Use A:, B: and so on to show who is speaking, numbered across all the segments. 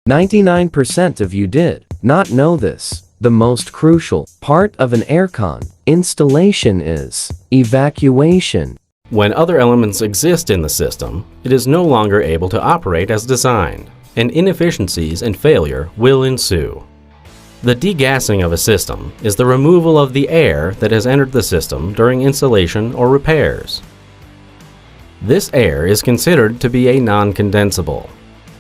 A: 99% of you did not know this. The most crucial part of an aircon installation is evacuation.
B: When other elements exist in the system, it is no longer able to operate as designed, and inefficiencies and failure will ensue. The degassing of a system is the removal of the air that has entered the system during installation or repairs. This air is considered to be a non-condensable.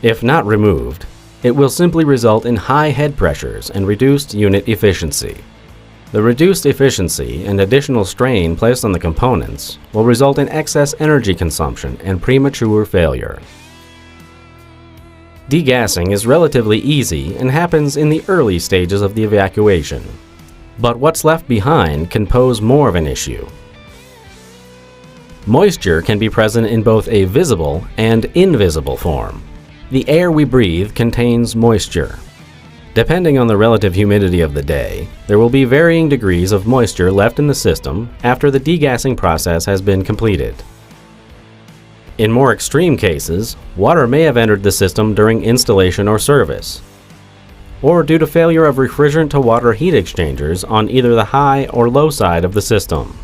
B: If not removed, it will simply result in high head pressures and reduced unit efficiency. The reduced efficiency and additional strain placed on the components will result in excess energy consumption and premature failure. Degassing is relatively easy and happens in the early stages of the evacuation. But what's left behind can pose more of an issue. Moisture can be present in both a visible and invisible form. The air we breathe contains moisture. Depending on the relative humidity of the day, there will be varying degrees of moisture left in the system after the degassing process has been completed. In more extreme cases, water may have entered the system during installation or service, or due to failure of refrigerant-to-water heat exchangers on either the high or low side of the system.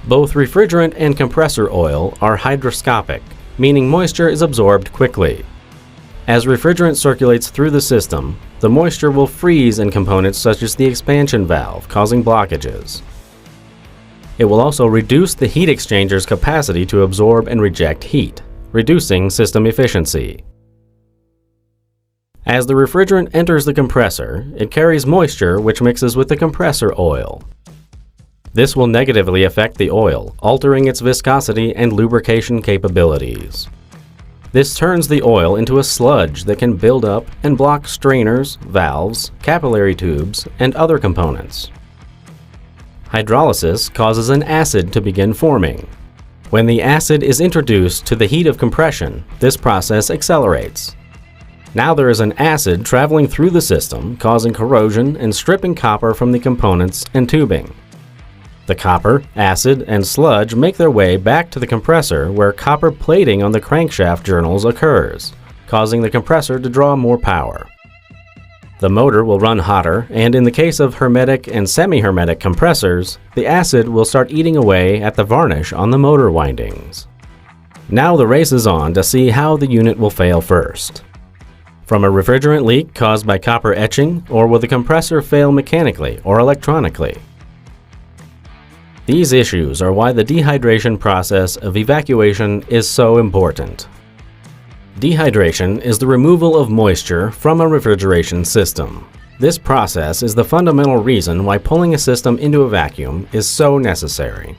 B: Both refrigerant and compressor oil are hygroscopic, meaning moisture is absorbed quickly. As refrigerant circulates through the system, the moisture will freeze in components such as the expansion valve, causing blockages. It will also reduce the heat exchanger's capacity to absorb and reject heat, reducing system efficiency. As the refrigerant enters the compressor, it carries moisture which mixes with the compressor oil. This will negatively affect the oil, altering its viscosity and lubrication capabilities. This turns the oil into a sludge that can build up and block strainers, valves, capillary tubes, and other components. Hydrolysis causes an acid to begin forming. When the acid is introduced to the heat of compression, this process accelerates. Now there is an acid traveling through the system, causing corrosion and stripping copper from the components and tubing. The copper, acid, and sludge make their way back to the compressor where copper plating on the crankshaft journals occurs, causing the compressor to draw more power. The motor will run hotter, and in the case of hermetic and semi-hermetic compressors, the acid will start eating away at the varnish on the motor windings. Now the race is on to see how the unit will fail first. From a refrigerant leak caused by copper etching, or will the compressor fail mechanically or electronically? These issues are why the dehydration process of evacuation is so important. Dehydration is the removal of moisture from a refrigeration system. This process is the fundamental reason why pulling a system into a vacuum is so necessary.